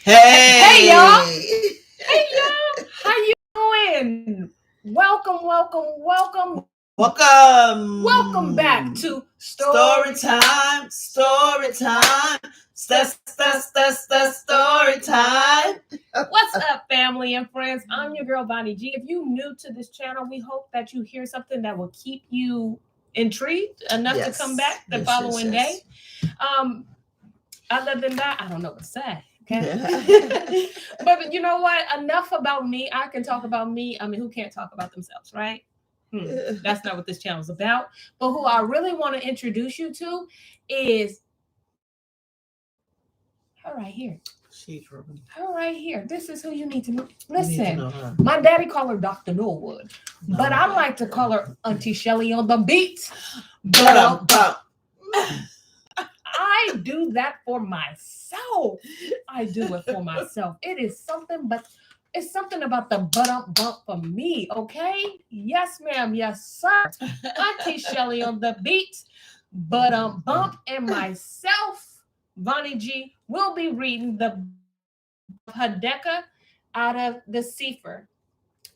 Hey y'all. Hey! Hey y'all. How you doing? Welcome. Welcome back Welcome! to Story Story Time. time! Story time! Story time! What's up, family and friends? I'm your girl Bonnie G. If you're new to this channel, we hope that you hear something that will keep you intrigued enough to come Yes. back the following day. Um, Other than that, I don't know what to say. Okay. But you know what? Enough about me. I can talk about me. I mean, who can't talk about themselves, right? That's not what this channel is about. But who I really want to introduce you to is her right here. She's Robin. Her right here. This is who you need to know. You need to Listen, know her. my daddy called her Dr. Norwood, but I like to her. call her Auntie Shelly on the beat. But I do that for myself. I do it for myself. It is something, but it's something about the bump for me, okay? Yes, ma'am. Yes, sir. Auntie Shelly on the beat. Bump and myself, Vonnie G, will be reading the book of Hadaccah out of the Cepher.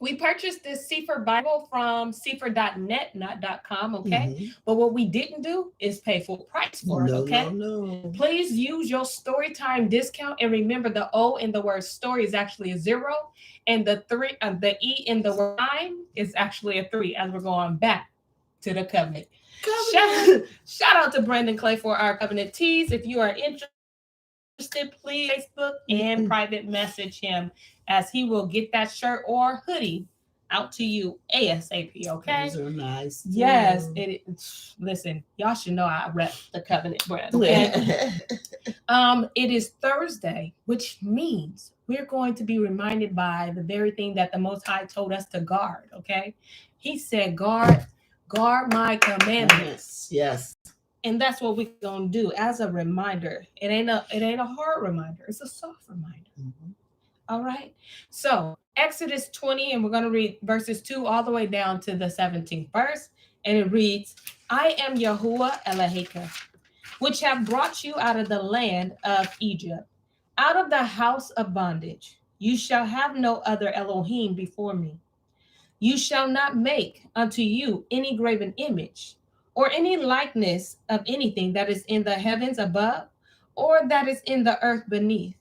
We purchased this Cepher Bible from Cepher.net, not .com, okay? Mhm. But what we didn't do is pay full price for it, okay? No. Please use your story time discount, and remember the O in the word story is actually a 0, and the E in the word time is actually a 3, as we're going back to the covenant. Shout out to Brandon Clay for our covenant teas. If you are interested, please Facebook and private message him, as he will get that shirt or hoodie out to you ASAP. Okay. Those are nice. Yes. Listen, y'all should know I rep the covenant brand. Okay. It is Thursday, which means we're going to be reminded by the very thing that the Most High told us to guard. Okay. He said, guard my commandments. Yes. And that's what we're gonna do as a reminder. It ain't a hard reminder, it's a soft reminder. Mhm. All right. So Exodus 20, and we're gonna read verses 2 all the way down to the 17th verse. And it reads, I am Yahuwah Eloheka, which have brought you out of the land of Egypt, out of the house of bondage. You shall have no other Elohim before me. You shall not make unto you any graven image, or any likeness of anything that is in the heavens above, or that is in the earth beneath,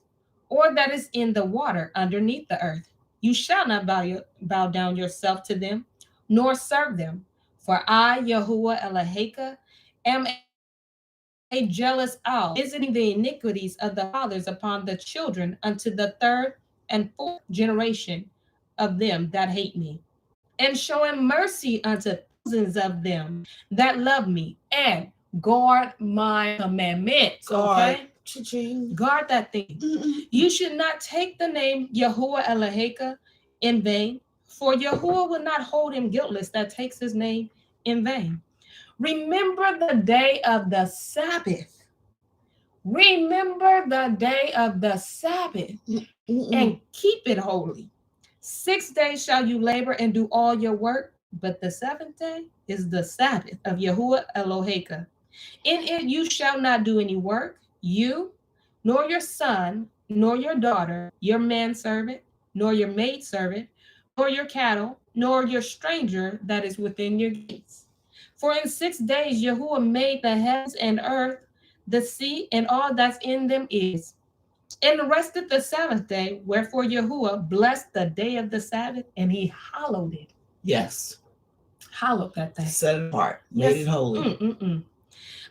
or that is in the water underneath the earth. You shall not bow down yourself to them, nor serve them. For I, Yahuwah Eloheka, am a jealous owl, visiting the iniquities of the fathers upon the children unto the third and fourth generation of them that hate me, and showing mercy unto thousands of them that love me and guard my commandments. Guard. Okay? Cha-ching. Guard that thing. You should not take the name Yahuwah Eloheka in vain, for Yahuwah will not hold him guiltless that takes his name in vain. Remember the day of the Sabbath. Remember the day of the Sabbath and keep it holy. 6 days shall you labor and do all your work, but the seventh day is the Sabbath of Yahuwah Eloheka. In it you shall not do any work, you, nor your son, nor your daughter, your manservant, nor your maidservant, nor your cattle, nor your stranger that is within your gates. For in 6 days Yahuwah made the heavens and earth, the sea, and all that's in them is, and rested the seventh day. Wherefore Yahuwah blessed the day of the Sabbath, and he hallowed it. Yes. Hallowed that day. Set it apart. Yes. Made it holy.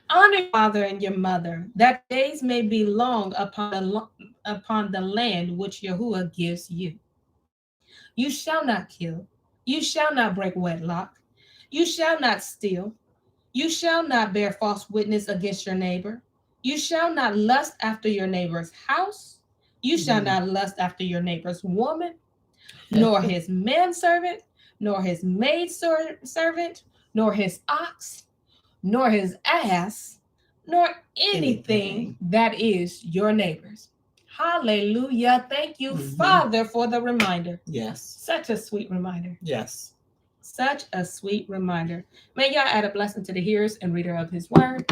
Honor your father and your mother, that days may be long upon the land which Yahuwah gives you. You shall not kill. You shall not break wedlock. You shall not steal. You shall not bear false witness against your neighbor. You shall not lust after your neighbor's house. You shall not lust after your neighbor's woman, nor his manservant, nor his maidservant, nor his ox, nor his ass, nor anything that is your neighbor's. Hallelujah. Thank you, Father, for the reminder. Yes. Such a sweet reminder. Yes. Such a sweet reminder. May y'all add a blessing to the hearers and reader of his word.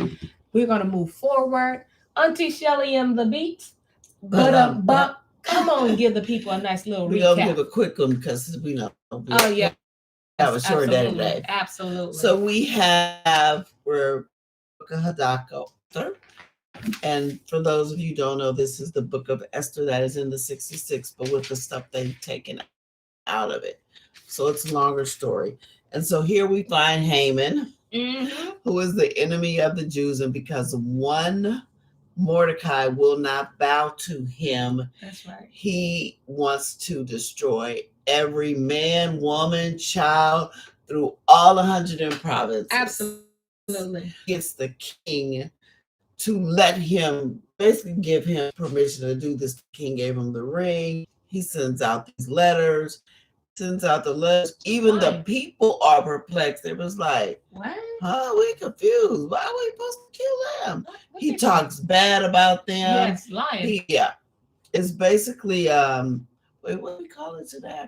We're going to move forward. Auntie Shelly and the beat. Bump. Come on, give the people a nice little We're going to give recap. a quick one because we know we Oh yeah, have a short day absolutely, today. absolutely. So we're Book of Hadaccah. And for those of you who don't know, this is the book of Esther that is in the 66, but with the stuff they've taken out of it. So it's a longer story. And so here we find Haman, who is the enemy of the Jews, and because one Mordecai will not bow to him, That's right. He wants to destroy every man, woman, child through all 100 provinces. Absolutely. Gets the king to let him basically give him permission to do this. The king gave him the ring. He sends out these letters, sends out the letters. Even the people are perplexed. It was like, what? We confused. Why are we supposed to kill them? He talks bad about them. Yes, lying. It's basically wait, what do we call it today?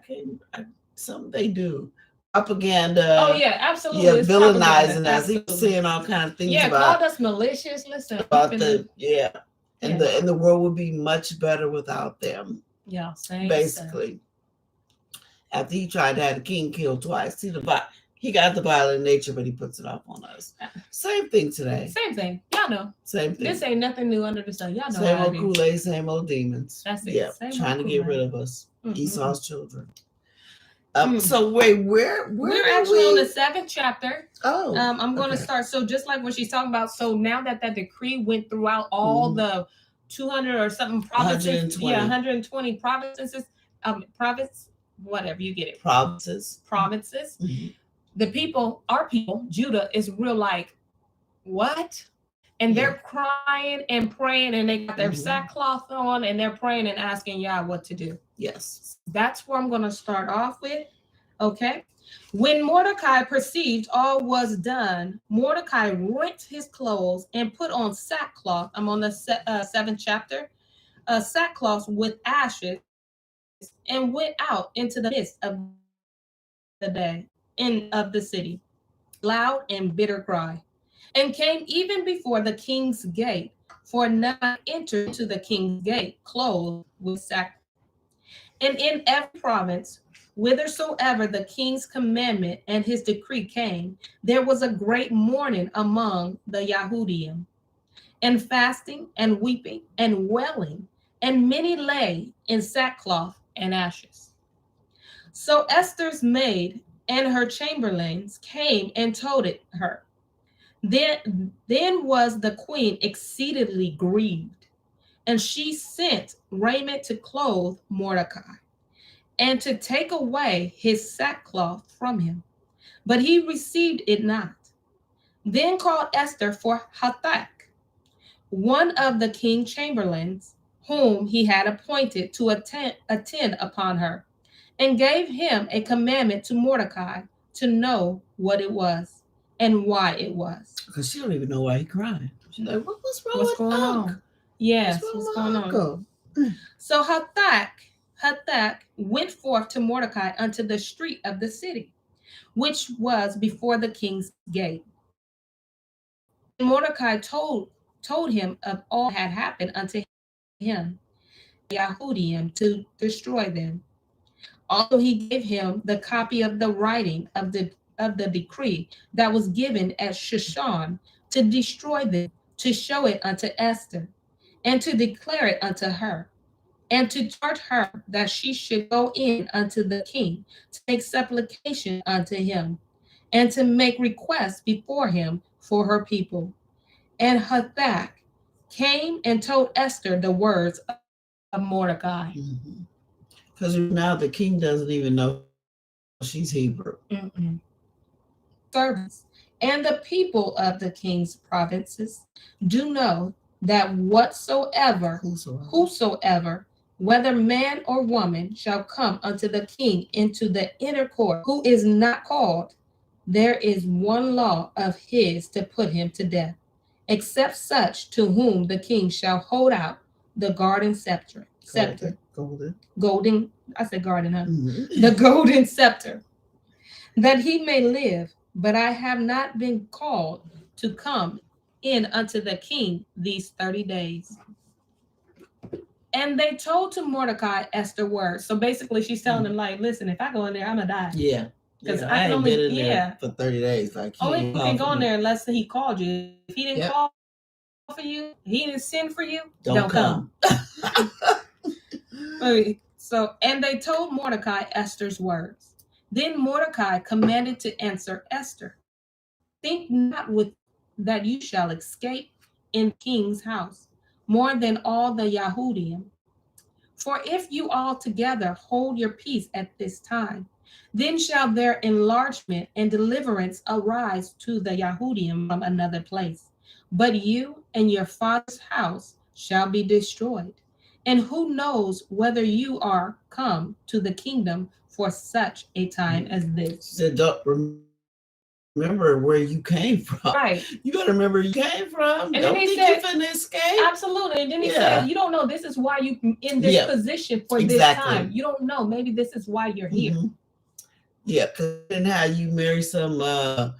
Something they do. Propaganda. Oh yeah, absolutely. Yeah, it's villainizing us. Absolutely. He was saying all kinds of things called us malicious. Listen about and the world would be much better without them. Yeah, same basically. Stuff. After he tried to have the king killed twice. See he got the violent nature, but he puts it off on us. Same thing today. Same thing. Y'all know. Same thing. This ain't nothing new under the sun. Y'all know. Same old Kool-Aid, same old demons. That's it. Yeah, same trying to get rid of us. Esau's children. So wait, we're actually on the 7th chapter. Oh, I'm going to start. So just like what she's talking about. So now that decree went throughout all the 200 or something provinces, 120 provinces, province, whatever you get it, provinces. The people, our people, Judah is real like, what? And they're crying and praying, and they got their sackcloth on, and they're praying and asking Yah what to do. Yes. That's where I'm going to start off with. Okay. When Mordecai perceived all was done, Mordecai rent his clothes and put on sackcloth. I'm on the 7th chapter. Sackcloth with ashes, and went out into the midst of the day of the city, loud and bitter cry, and came even before the king's gate, for none entered to the king's gate clothed with sackcloth. And in every province, whithersoever the king's commandment and his decree came, there was a great mourning among the Yahudim, and fasting and weeping and wailing, and many lay in sackcloth and ashes. So Esther's maid and her chamberlains came and told it her. Then was the queen exceedingly grieved, and she sent raiment to clothe Mordecai, and to take away his sackcloth from him. But he received it not. Then called Esther for Hadaccah, one of the king's chamberlains, whom he had appointed to attend upon her, and gave him a commandment to Mordecai to know what it was and why it was. Because she don't even know why he cried. She's like, what's going on? Yes, what's going on? So Hadaccah went forth to Mordecai unto the street of the city, which was before the king's gate. And Mordecai told him of all that had happened unto him, Yahudim, to destroy them. Also, he gave him the copy of the writing of the decree that was given at Shushan to destroy them, to show it unto Esther, and to declare it unto her, and to charge her that she should go in unto the king to make supplication unto him, and to make requests before him for her people. And Hadaccah came and told Esther the words of Mordecai. Because now the king doesn't even know she's Hebrew. Servants and the people of the king's provinces do know that whosoever, whether man or woman, shall come unto the king into the inner court, who is not called, there is one law of his to put him to death, except such to whom the king shall hold out the golden scepter. Golden. I said garden, huh? The golden scepter, that he may live. But I have not been called to come in unto the king these 30 days. And they told to Mordecai Esther words. So basically, she's telling him, like, listen, if I go in there, I'm gonna die. Yeah. Because Yeah, I can ain't only been in there for 30 days. I can't only you can go in there unless he called you. If he didn't call for you, he didn't send for you, don't come. So, and they told Mordecai Esther's words. Then Mordecai commanded to answer Esther, think not with that you shall escape in the king's house more than all the Yahudim. For if you all together hold your peace at this time, then shall their enlargement and deliverance arise to the Yahudim from another place. But you and your father's house shall be destroyed. And who knows whether you are come to the kingdom for such a time as this? So don't remember where you came from. Right. You got to remember you came from. And don't then he think said, you're finna escape. Absolutely. And then he said, you don't know. This is why you in this position for exactly. this time. You don't know. Maybe this is why you're here. Yeah, because then how you marry some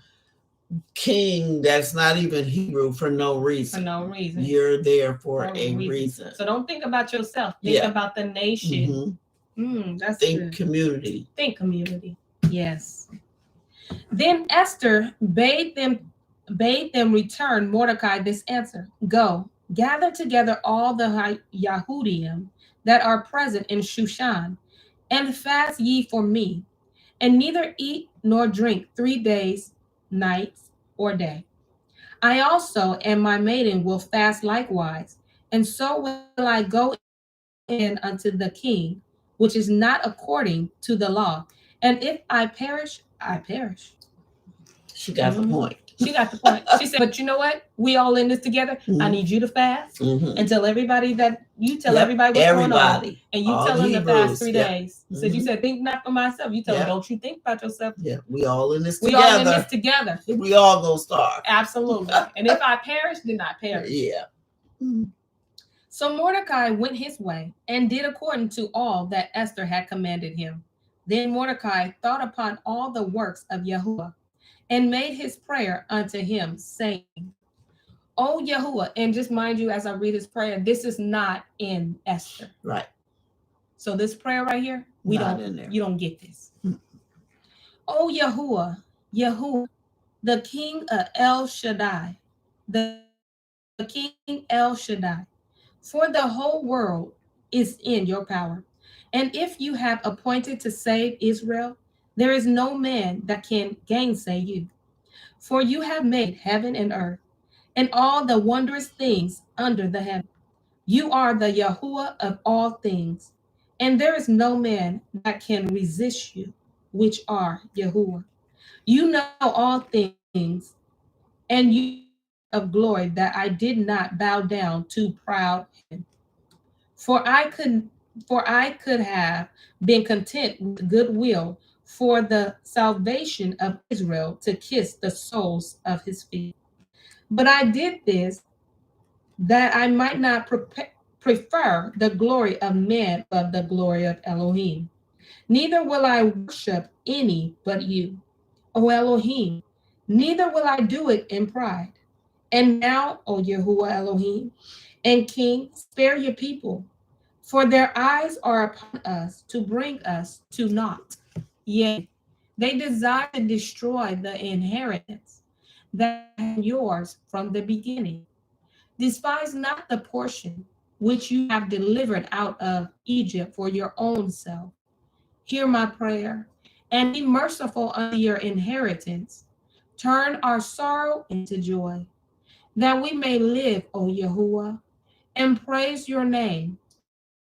king that's not even Hebrew for no reason. For no reason. You're there for a reason. So don't think about yourself. Think about the nation. That's think good. Community. Think community. Yes. Then Esther bade them return Mordecai this answer. Go, gather together all the Yahudim that are present in Shushan, and fast ye for me, and neither eat nor drink 3 days, nights, or day. I also and my maiden will fast likewise, and so will I go in unto the king, which is not according to the law. And if I perish, I perish. She got the point. She got the point. She said, but you know what? We all in this together. I need you to fast and tell everybody that you tell everybody what's going on. And you tell them to fast 3 days. So you said, think not for myself. You tell them, don't you think about yourself. Yeah, we all in this together. We all in this together. We all gonna starve. Absolutely. And if I perish, then I perish. Yeah. So Mordecai went his way and did according to all that Esther had commanded him. Then Mordecai thought upon all the works of Yahuwah and made his prayer unto him, saying, O Yahuwah, and just mind you, as I read his prayer, this is not in Esther. Right. So this prayer right here, you don't get this. O Yahuwah, Yahuwah, the King of El Shaddai, the King El Shaddai, for the whole world is in your power. And if you have appointed to save Israel, there is no man that can gainsay you. For you have made heaven and earth, and all the wondrous things under the heaven. You are the Yahuwah of all things, and there is no man that can resist you, which are Yahuwah. You know all things, and you of glory that I did not bow down to proud heaven. For I could have been content with goodwill for the salvation of Israel to kiss the soles of his feet. But I did this that I might not prefer the glory of man above the glory of Elohim. Neither will I worship any but you, O Elohim. Neither will I do it in pride. And now, O Yahuwah Elohim and King, spare your people, for their eyes are upon us to bring us to naught. Yea, they desire to destroy the inheritance that is yours from the beginning. Despise not the portion which you have delivered out of Egypt for your own self. Hear my prayer, and be merciful unto your inheritance. Turn our sorrow into joy, that we may live, O Yahuwah, and praise your name,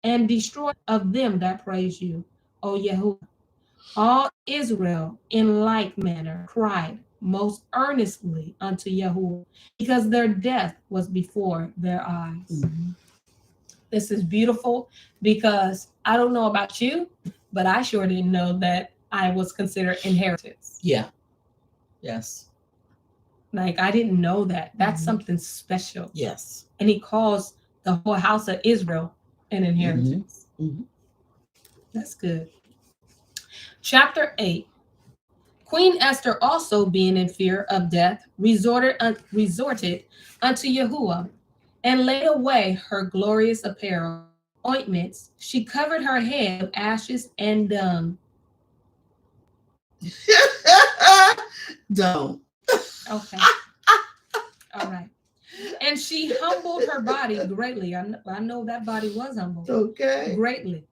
and destroy of them that praise you, O Yahuwah. All Israel in like manner cried most earnestly unto Yahuwah, because their death was before their eyes. This is beautiful, because I don't know about you, but I sure didn't know that I was considered inheritance. Yeah. Yes. Like, I didn't know that. That's something special. Yes. And he calls the whole house of Israel an inheritance. That's good. Chapter 8. Queen Esther, also being in fear of death, resorted unto Yahuwah, and laid away her glorious apparel ointments. She covered her head with ashes and dung. Don't. Okay. All right. And she humbled her body greatly. I know that body was humbled Okay. greatly.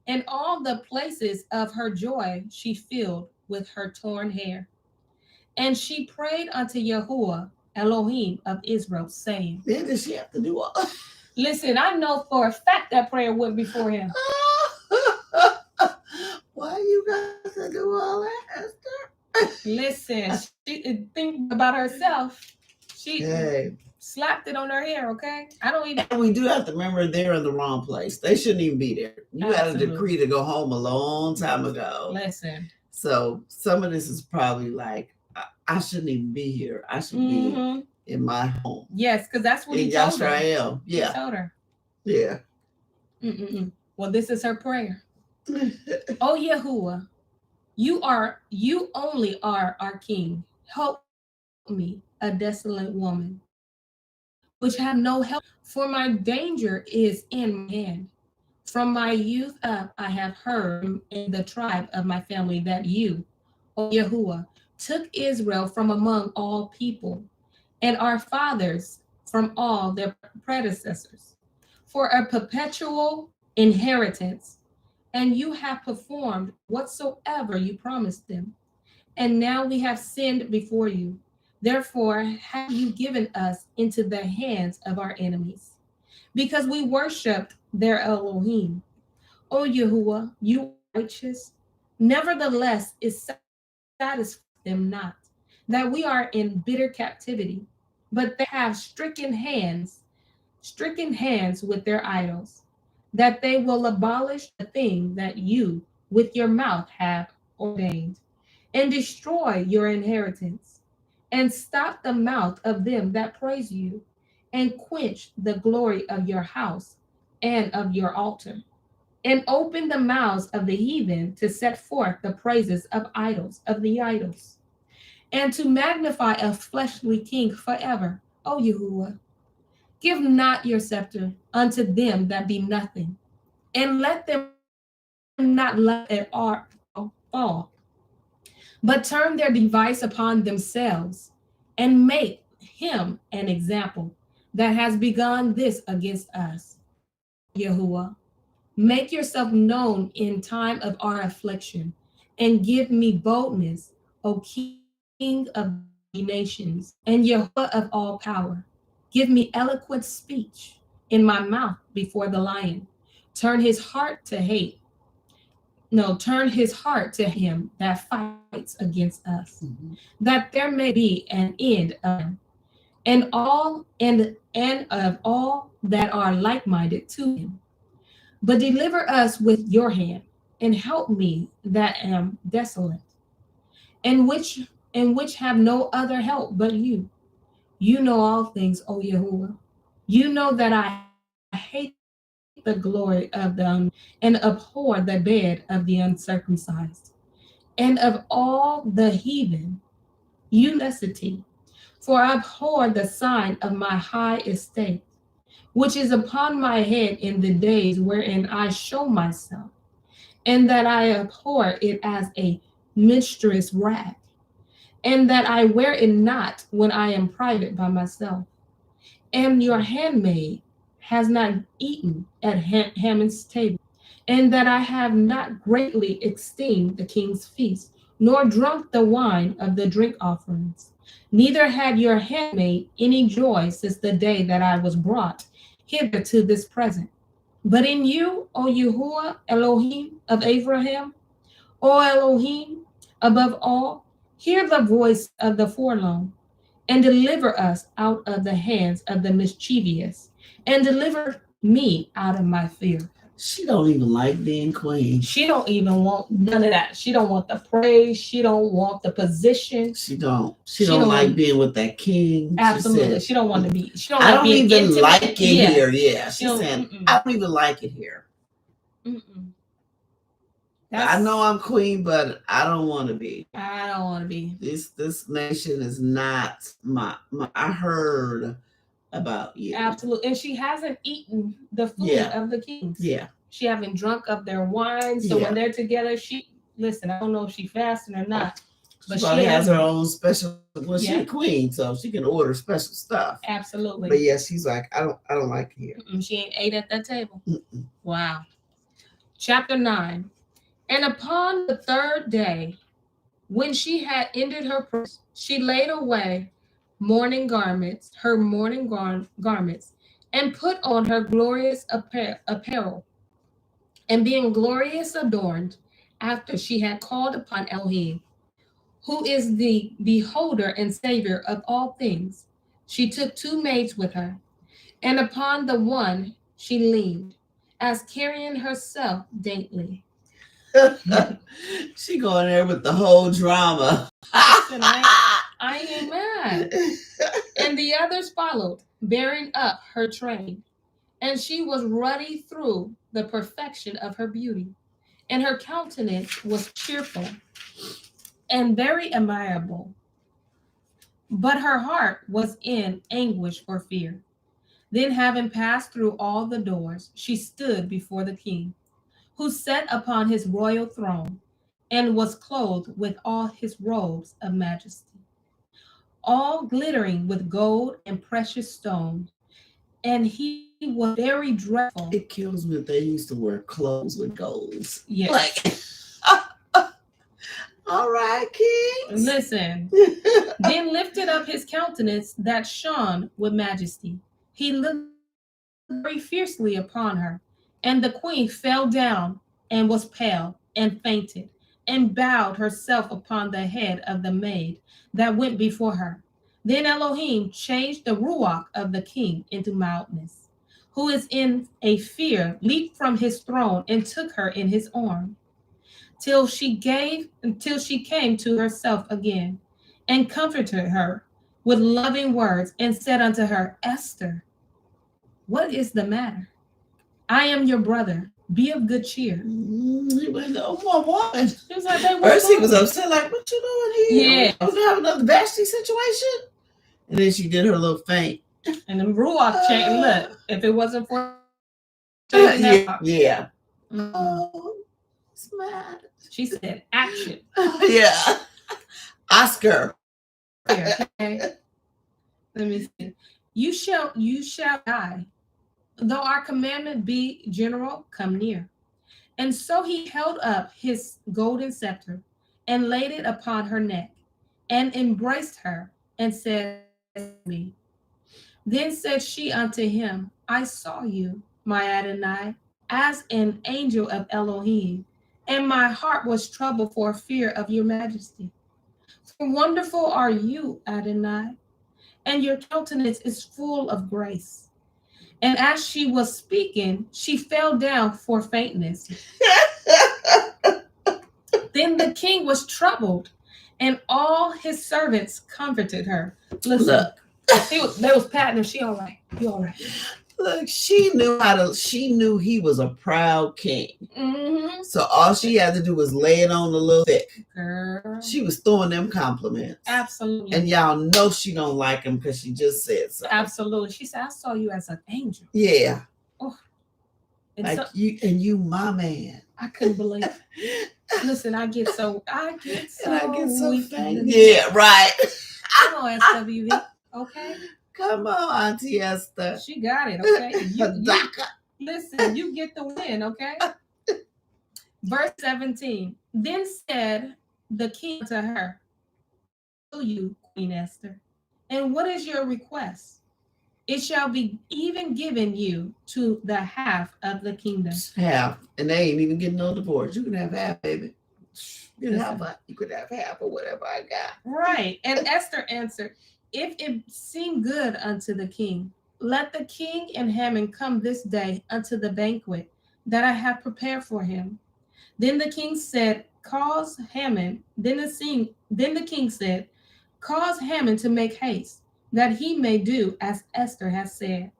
And all the places of her joy she filled with her torn hair. And she prayed unto Yahuwah, Elohim of Israel, saying, Then did she have to do all? Listen, I know for a fact that prayer went before him. Why you got to do all that, Esther? Listen, she think about herself. She Hey. slapped it on her hair, okay? I don't even. And we do have to remember they're in the wrong place. They shouldn't even be there. You had a decree to go home a long time ago. Listen. So some of this is probably like, I shouldn't even be here. I should be in my home. Yes, because that's what he told her. Yeah. He told her. Yeah. Well, this is her prayer. Oh, Yahuwah, you only are our king. Help me, a desolate woman, which have no help, for my danger is in my hand. From my youth up, I have heard in the tribe of my family that you, O Yahuwah, took Israel from among all people, and our fathers from all their predecessors, for a perpetual inheritance. And you have performed whatsoever you promised them. And now we have sinned before you. Therefore, have you given us into the hands of our enemies, because we worshipped their Elohim. O Yahuwah, you are righteous. Nevertheless, it satisfies them not that we are in bitter captivity, but they have stricken hands with their idols, that they will abolish the thing that you with your mouth have ordained, and destroy your inheritance, and stop the mouth of them that praise you, and quench the glory of your house and of your altar, and open the mouths of the heathen to set forth the praises of the idols, and to magnify a fleshly king forever. O Yahuwah, give not your scepter unto them that be nothing, and let them not let it fall, but turn their device upon themselves, and make him an example that has begun this against us. Yahuwah, make yourself known in time of our affliction, and give me boldness, O King of the nations, and Yahuwah of all power. Give me eloquent speech in my mouth before the lion. Turn his heart to hate. No, turn his heart to him that fights against us, that there may be an end of him, and of all that are like-minded to him. But deliver us with your hand, and help me that am desolate, and which have no other help but you. You know all things, O Yahuwah. You know that I hate the glory of the and abhor the bed of the uncircumcised, and of all the heathen, you necessity. For I abhor the sign of my high estate, which is upon my head in the days wherein I show myself, and that I abhor it as a minstrel's rag, and that I wear it not when I am private by myself. And your handmaid has not eaten at Haman's table, and that I have not greatly esteemed the king's feast, nor drunk the wine of the drink offerings. Neither had your handmaid any joy since the day that I was brought hither to this present. But in you, O Yahuwah, Elohim of Abraham, O Elohim, above all, hear the voice of the forlorn, and deliver us out of the hands of the mischievous, and deliver me out of my fear. She don't even like being queen. She don't even want none of that. She don't want the praise. She don't want the position. She don't like being with that king. Absolutely. She don't want to be. She don't I like don't being even intimate. like it here. Yeah. She said, I don't even like it here. I know I'm queen, but I don't want to be. I don't want to be. This nation is not my I heard about you. Absolutely. And she hasn't eaten the food Yeah. of the kings. Yeah. She haven't drunk of their wine. So Yeah. when they're together, listen, I don't know if she fasting or not. But she probably has her own special. Well, she's a queen, so she can order special stuff. Absolutely. But yeah, she's like, I don't like it here. She ain't ate at that table. Wow. Chapter 9. And upon the third day, when she had ended her prayers, she laid away her mourning garments, and put on her glorious apparel, and being glorious adorned, after she had called upon Elohim, who is the beholder and savior of all things, she took 2 maids with her, and upon the one she leaned, as carrying herself daintily. She going there with the whole drama. Listen, I ain't mad. And the others followed, bearing up her train. And she was ruddy through the perfection of her beauty, and her countenance was cheerful and very amiable. But her heart was in anguish for fear. Then, having passed through all the doors, she stood before the king, who sat upon his royal throne, and was clothed with all his robes of majesty, all glittering with gold and precious stones, and he was very dreadful. It kills me that they used to wear clothes with golds. Yes. Like, all right, kings. Listen. Then lifted up his countenance that shone with majesty. He looked very fiercely upon her, and the queen fell down and was pale and fainted, and bowed herself upon the head of the maid that went before her. Then Elohim changed the ruach of the king into mildness, who is in a fear, leaped from his throne and took her in his arm, till she came to herself again, and comforted her with loving words, and said unto her, Esther, what is the matter? I am your brother. Be of good cheer. He went, oh, my woman. She was like, first he was upset, like, what you doing here? Yeah. I was gonna have another Vashti situation. And then she did her little faint. And the ruach chain, look, if it wasn't for yeah. Oh, it's mad. She said, action. Yeah. Oscar. Here, okay. Let me see. You shall die. Though our commandment be general, come near. And so he held up his golden scepter and laid it upon her neck, and embraced her, and said to me. Then said she unto him, I saw you, my Adonai, as an angel of Elohim, and my heart was troubled for fear of your majesty. For wonderful are you, Adonai, and your countenance is full of grace. And as she was speaking, she fell down for faintness. Then the king was troubled, and all his servants comforted her. Listen, they was patting her. She all right. You all right? Look, she knew he was a proud king. Mm-hmm. So all she had to do was lay it on a little thick. Girl. She was throwing them compliments. Absolutely. And y'all know she don't like him because she just said so. Absolutely. She said, I saw you as an angel. Yeah. Oh. And like you my man. I couldn't believe it. Listen, I get so faint. Yeah, right. Come on, SWV. Okay. Come on, Auntie Esther. She got it, okay? Hadaccah. Listen, you get the win, okay? Verse 17. Then said the king to her, you, Queen Esther, and what is your request? It shall be even given you to the half of the kingdom. Half. And they ain't even getting no divorce. You can have half, baby. You could have half or whatever I got. Right. And Esther answered, if it seem good unto the king, let the king and Haman come this day unto the banquet that I have prepared for him. Then the king said, cause Haman. Then the king said, cause Haman to make haste, that he may do as Esther has said.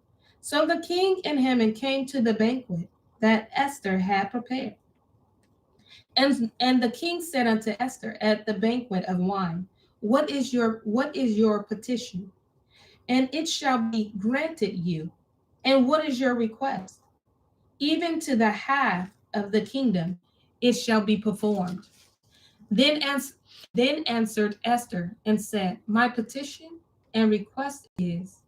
So the king and Haman came to the banquet that Esther had prepared. And the king said unto Esther at the banquet of wine, What is your petition? and it shall be granted you. And what is your request? Even to the half of the kingdom, it shall be performed. Then, then answered Esther and said, my petition and request is,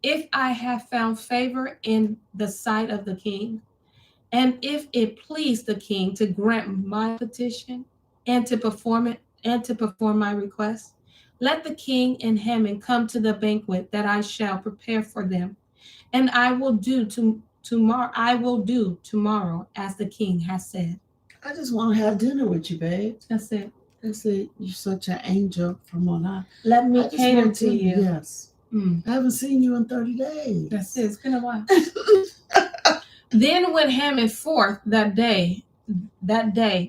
if I have found favor in the sight of the king, and if it please the king to grant my petition and to perform it and to perform my request, let the king and Haman come to the banquet that I shall prepare for them, and I will do tomorrow. I will do tomorrow as the king has said. I just want to have dinner with you, babe. That's it. That's it. You're such an angel from on high. Let me cater to you. Yes. I haven't seen you in 30 days. That's it. It's been a while. Then went Haman forth that day,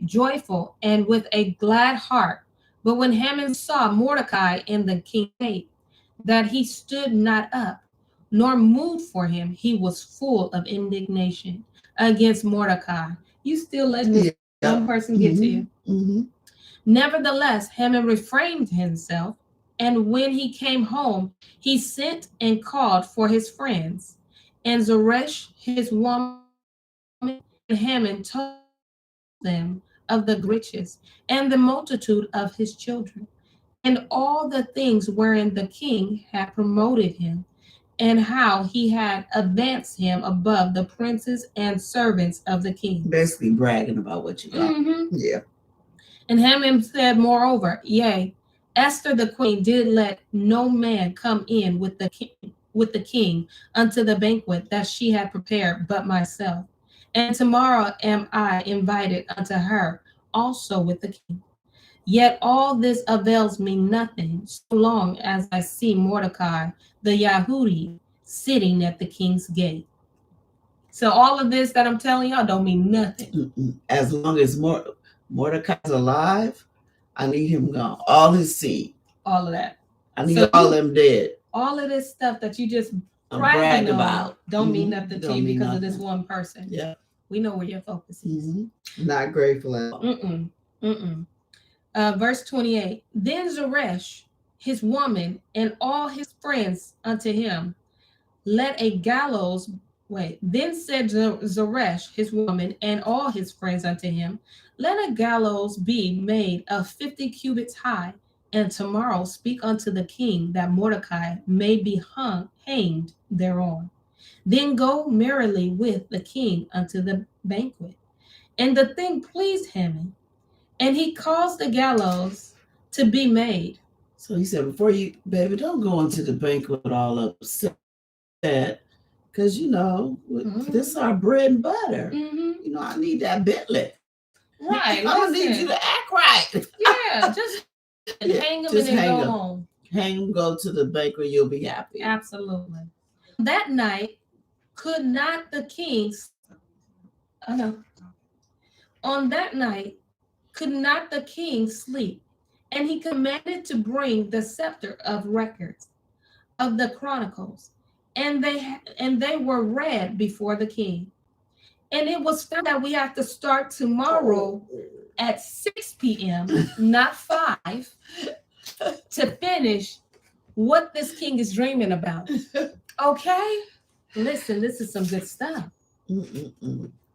joyful and with a glad heart. But when Haman saw Mordecai in the king's gate, that he stood not up, nor moved for him, he was full of indignation against Mordecai. You still letting this one person get to you. Nevertheless, Haman refrained himself, and when he came home, he sent and called for his friends. And Zeresh, his woman, and Haman told them of the riches and the multitude of his children, and all the things wherein the king had promoted him, and how he had advanced him above the princes and servants of the king. Basically bragging about what you got. Yeah. And Haman said, moreover, yea, Esther the queen did let no man come in with the king unto the banquet that she had prepared but myself. And tomorrow am I invited unto her also with the king. Yet all this avails me nothing, so long as I see Mordecai the Yahudi sitting at the king's gate. So all of this that I'm telling y'all don't mean nothing. As long as Mordecai's alive, I need him gone. All his seed. All of that. I need all of them dead. All of this stuff that you just brag about don't mean nothing to you because of this one person. Yeah. We know where your focus is. Not grateful at all. Verse 28. Then Zeresh, his woman, and all his friends unto him, let a gallows. Then said Zeresh, his woman, and all his friends unto him, let a gallows be made of 50 cubits high, and tomorrow speak unto the king that Mordecai may be hanged thereon. Then go merrily with the king unto the banquet. And the thing pleased Haman, and he caused the gallows to be made. So he said, before you, baby, don't go into the banquet all upset, because, this is our bread and butter. I need that Bentley. Right. I don't need you to act right. Yeah, just hang them and then go home. Hang them, go to the banquet, you'll be happy. Absolutely. That night, could not the king, on that night, could not the king sleep, and he commanded to bring the scepter of records of the chronicles, and they were read before the king. And it was found that we have to start tomorrow at 6 p.m., not 5, to finish what this king is dreaming about. Okay? Listen, this is some good stuff.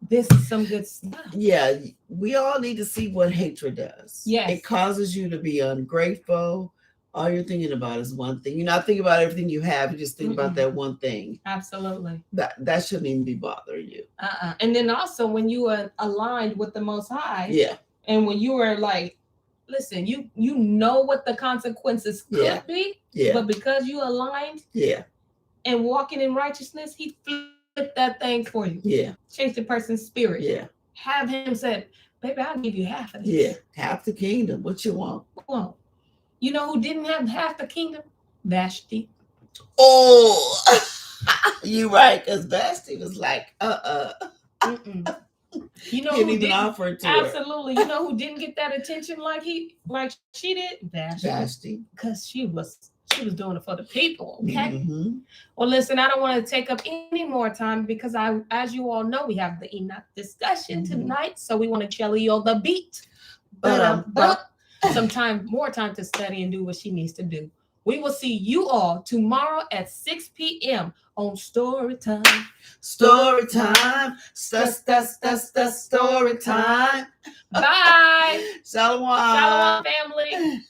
This is some good stuff. Yeah, we all need to see what hatred does. Yes. It causes you to be ungrateful. All you're thinking about is one thing. You're not thinking about everything you have. You just think about that one thing. Absolutely. That shouldn't even be bothering you. And then also when you are aligned with the Most High. Yeah. And when you are like, listen, you know what the consequences could be. Yeah. But because you aligned. Yeah. And walking in righteousness, he flipped that thing for you. Yeah. Change the person's spirit. Yeah. Have him say, baby, I'll give you half of this. Yeah. Half the kingdom. What you want? Well, you know who didn't have half the kingdom? Vashti. Oh, you right, because Vashti was like, You know didn't who even offer it to absolutely. You know who didn't get that attention like she did? Vashti. Because she was doing it for the people. Okay. Well, listen, I don't want to take up any more time because as you all know, we have the Enoch discussion tonight. So we want to jelly on the beat. But more time to study and do what she needs to do. We will see you all tomorrow at 6 p.m. on Story Time. Story time. Story time. Bye. Shalom. Shalom, family.